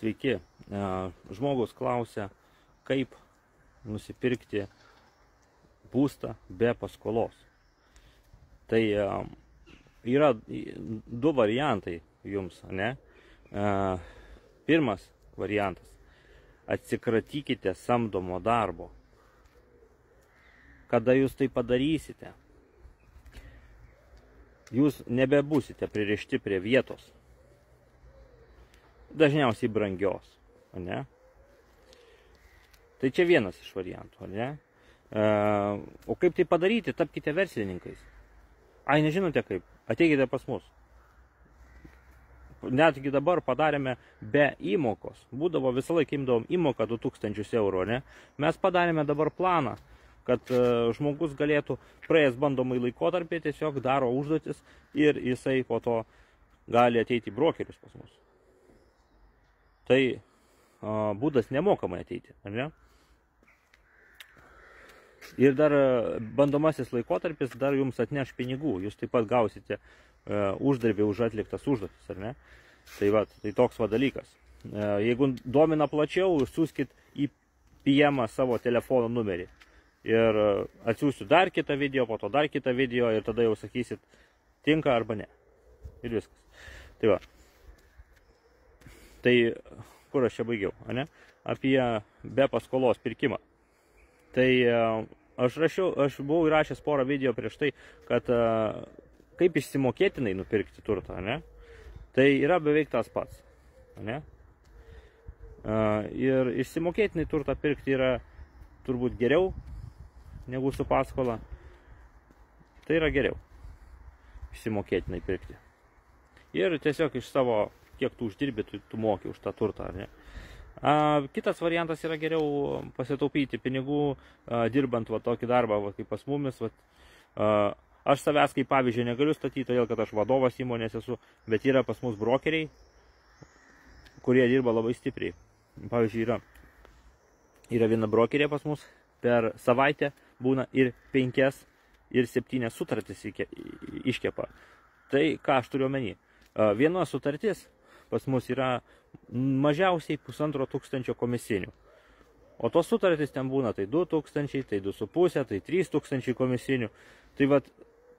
Sveiki. Žmogus klausia, kaip nusipirkti būstą be paskolos. Tai yra du variantai jums, ne? Pirmas variantas. Atsikratykite samdomo darbo. Kada jūs tai padarysite, jūs nebebūsite pririšti prie vietos. Dažniausiai brangios, ne? Tai čia vienas iš variantų, ne? O kaip tai padaryti? Tapkite verslininkais. Ai, nežinote kaip? Ateikite pas mus. Netgi dabar padarėme be įmokos. Būdavo visą laiką imdavom įmoką 2000 eurų, ne? Mes padarėme dabar planą, kad žmogus galėtų praėjęs bandomai laikotarpį tiesiog daro užduotis ir jisai po to gali ateiti į brokerius pas mus. Tai būdas nemokamai ateiti, ar ne? Ir dar bandomasis laikotarpis dar jums atneš pinigų. Jūs taip pat gausite uždarbį už atliktas užduotis, ar ne? Tai va, tai toks va dalykas. Jeigu domina plačiau, siųskit į PM savo telefono numerį. Ir atsiųsiu dar kitą video, po to dar kitą video ir tada jau sakysit, tinka arba ne. Ir viskas. Tai va. Tai kur aš čia baigiau, ne? Apie be paskolos pirkimą. Tai aš buvau įrašęs porą video prieš tai, kad kaip išsimokėtinai nupirkti turtą, ne? Tai yra beveik tas pats, ne? Ir išsimokėtinai turtą pirkti yra turbūt geriau negu su paskola. Tai yra geriau išsimokėtinai pirkti. Ir tiesiog iš savo, kiek tu uždirbi, tu moki už tą turtą, ne? Kitas variantas yra geriau pasitaupyti pinigų, dirbant va tokį darbą, va, kaip pas mumis. Va. Aš savęs kaip pavyzdžiui negaliu statyti, todėl kad aš vadovas įmonės esu, bet yra pas mus brokeriai, kurie dirba labai stipriai. Pavyzdžiui, yra viena brokerė pas mus, per savaitę būna ir 5 ir 7 sutartis iškepa. Tai ką aš turiu omeny? Viena sutartis pas mus yra mažiausiai 1500 komisinių. O tos sutartys ten būna tai 2000, tai 2500, tai 3000 komisinių. Tai vat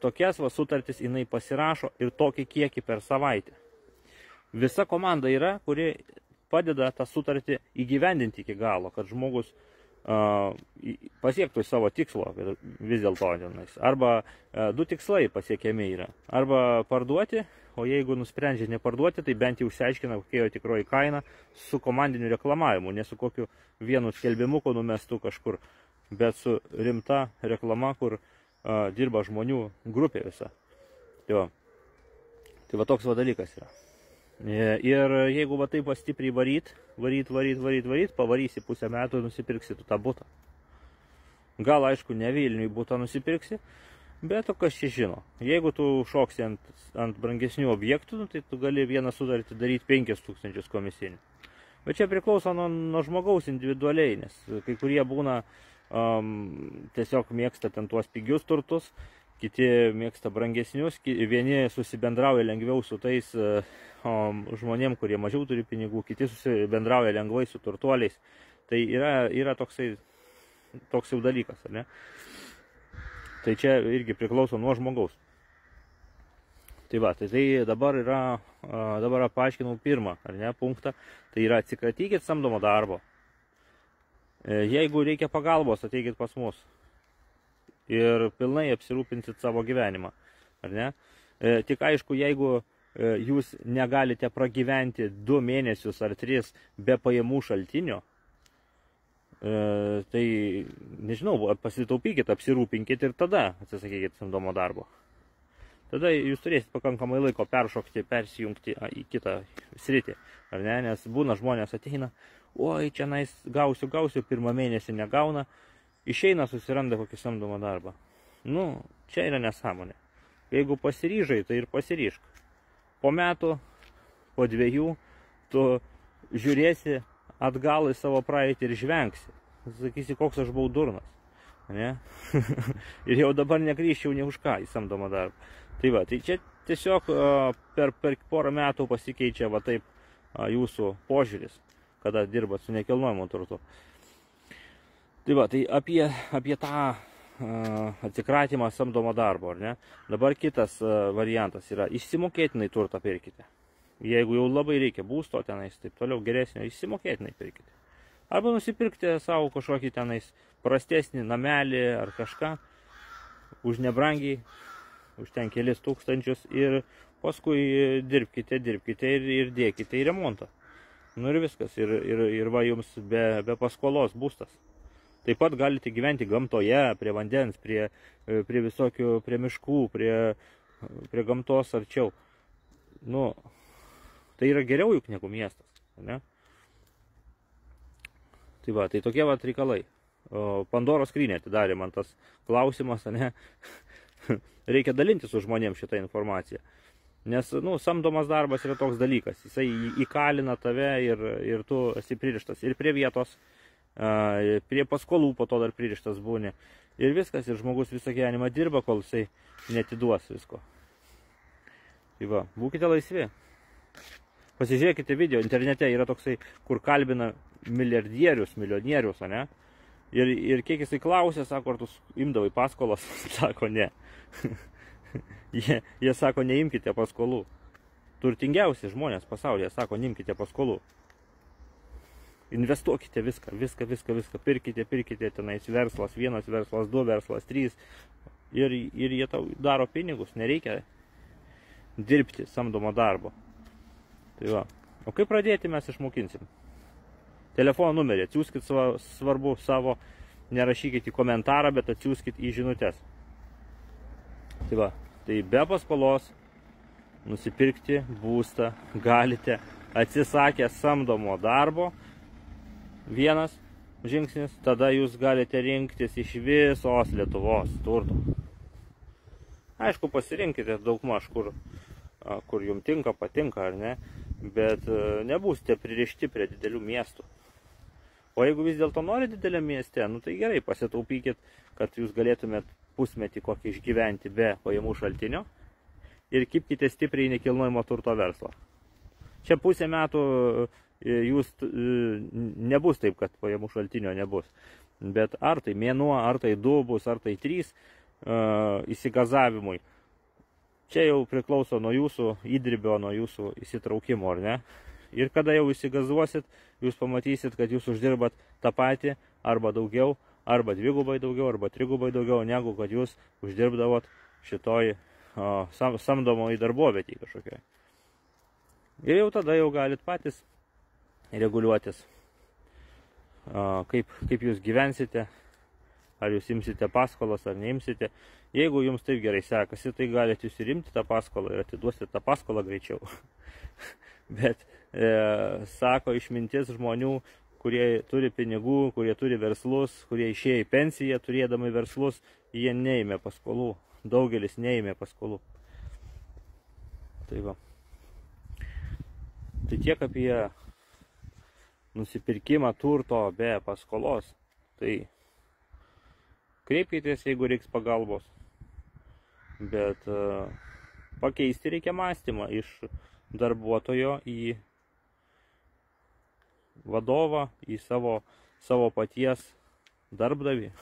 tokias va sutartys jinai pasirašo ir tokį kiekį per savaitę. Visa komanda yra, kuri padeda tą sutartį įgyvendinti iki galo, kad žmogus pasiektų savo tikslo vis dėlto. Arba du tikslai pasiekiami yra. Arba parduoti, o jeigu nusprendžia neparduoti, tai bent jau išsiaiškina, kokia jo tikroji kaina su komandiniu reklamavimu, ne su kokiu vienu skelbimu, ko numestu kažkur, bet su rimta reklama, kur dirba žmonių grupė visa. Tai va toks va dalykas yra. Ir jeigu va taip stipriai varyt, pavarysi pusę metų ir nusipirksi tu tą butą. Gal aišku, ne Vilniui butą nusipirksi, bet o kas čia žino. Jeigu tu šoksi ant brangesnių objektų, tai tu gali vieną sutartį daryti 5000 komisinių. Bet čia priklauso nuo žmogaus individualiai, nes kai kurie būna tiesiog mėgsta ten tuos pigius turtus, kiti mėgsta brangesnius, vieni susibendrauja lengviau su tais žmonėm, kurie mažiau turi pinigų, kiti susibendrauja lengvai su turtuoliais. Tai yra toksai jau dalykas, ar ne? Tai čia irgi priklauso nuo žmogaus. Tai va, tai dabar paaiškinau pirmą, ar ne, punktą. Tai yra atsikratykit samdomo darbo. Jeigu reikia pagalbos, ateikit pas mus. Ir pilnai apsirūpinsit savo gyvenimą, ar ne? Tik aišku, jeigu jūs negalite pragyventi 2 mėnesius ar 3 be pajamų šaltinio, tai, nežinau, pasitaupykit, apsirūpinkit ir tada atsisakykit samdomo darbo. Tada jūs turėsit pakankamai laiko peršokti, persijungti į kitą sritį, ar ne? Nes būna žmonės ateina, oi, čia gausiu, pirmą mėnesį negauna, išeina, susiranda kokį samdomą darbą. Nu, čia yra nesąmonė. Jeigu pasiryžai, tai ir pasiryžk. Po metų, po 2, tu žiūrėsi atgal į savo praeitį ir žvengsi. Sakysi, koks aš buvau durnas. Ne? Ir jau dabar negrįžčiau ne už ką į samdomą darbą. Tai va, tai čia tiesiog per porą metų pasikeičia va taip jūsų požiūris, kada dirbat su nekilnojamu turtu. Tai va, tai apie tą atsikratymą samdomo darbo, ar ne? Dabar kitas variantas yra išsimokėtinai turtą pirkite. Jeigu jau labai reikia būsto tenais, taip toliau geresnio, išsimokėtinai pirkite. Arba nusipirkite savo kažkokį tenais prastesnį namelį ar kažką, už nebrangiai, už ten kelis tūkstančius ir paskui dirbkite ir dėkite į remontą. Nu ir viskas, ir va jums be paskolos būstas. Taip pat galite gyventi gamtoje, prie vandens, prie visokių, prie miškų, prie gamtos arčiau. Nu, tai yra geriau juk negu miestas, ne? Tai va, tai tokie va reikalai. Pandoros skrynią atidarė man tas klausimas, ne? Reikia dalinti su žmonėms šitą informaciją. Nes, nu, samdomas darbas yra toks dalykas. Jisai įkalina tave ir tu esi pririštas ir prie vietos, prie paskolų po to dar pririštas būni. Ir viskas, ir žmogus visą gyvenimą dirba, kol jisai netiduos visko. Tai va, būkite laisvi. Pasižiūrėkite video, internete yra toksai, kur kalbina milijardierius, milijonierius, ne? Ir kiek jisai klausė, sako, ar tu imdavai paskolas, sako, ne. Jie sako, neimkite paskolų. Turtingiausi žmonės pasaulyje sako, neimkite paskolų. Investuokite viską, pirkite tenais verslas 1, verslas 2, verslas 3. Ir jie tau daro pinigus, nereikia dirbti samdomo darbo. Tai va. O kaip pradėti mes išmokinsim? Telefono numerį atsiųskit svarbu savo, nerašykit į komentarą, bet atsiųskit į žinutės. Tai va, tai be paskolos nusipirkti būstą galite atsisakę samdomo darbo. Vienas žingsnis, tada jūs galite rinktis iš visos Lietuvos turto. Aišku, pasirinkite daugmaž, kur jums tinka, patinka ar ne, bet nebūsite pririšti prie didelių miestų. O jeigu vis dėlto nori didelė mieste, nu tai gerai, pasitaupykit, kad jūs galėtumėt pusmetį kokį išgyventi be pajamų šaltinio ir kibkite stipriai į nekilnojamo turto verslą. Čia pusę metų jūs nebus taip, kad pajamų šaltinio nebus. Bet ar tai mėnuo, ar tai 2 bus, ar tai 3 įsigazavimui. Čia jau priklauso nuo jūsų įdirbio, nuo jūsų įsitraukimo, ar ne? Ir kada jau įsigazuosit, jūs pamatysit, kad jūs uždirbat tą patį, arba daugiau, arba dvigubai daugiau, arba trigubai daugiau, negu kad jūs uždirbdavot šitoj samdomoj darbovietėj kažkokioj. Ir jau tada jau galit patys reguliuotis, kaip jūs gyvensite, ar jūs imsite paskolas, ar neimsite. Jeigu jums taip gerai sekasi, tai galite jūs ir imti tą paskolą ir atiduosite tą paskolą greičiau. Bet sako išmintis žmonių, kurie turi pinigų, kurie turi verslus, kurie išėjo į pensiją turėdami verslus, jie neėmė paskolų. Daugelis neėmė paskolų. Tai va. Tai tiek apie nusipirkimą turto be paskolos. Tai kreipkitės, jeigu reiks pagalbos. Bet pakeisti reikia mąstymą iš darbuotojo į vadovą, į savo paties darbdavį.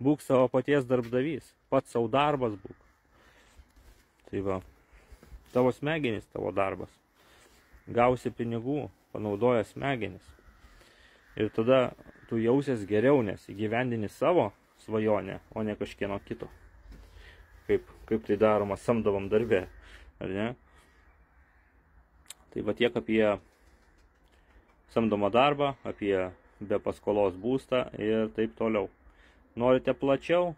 Būk savo paties darbdavys, pats savo darbas būk. Tai va, tavo smegenys, tavo darbas. Gausi pinigų, panaudoja smegenis. Ir tada tu jausies geriau, nes įgyvendini savo svajonę, o ne kažkieno kito. Kaip tai daroma samdomam darbe, ar ne? Tai va tiek apie samdomą darbą, apie be paskolos būstą ir taip toliau. Norite plačiau?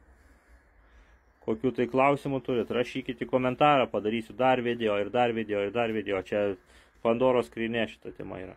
Kokių tai klausimų turit? Rašykite į komentarą, padarysiu dar video ir dar video ir dar video. Čia Pandoros skrynia šita tema yra.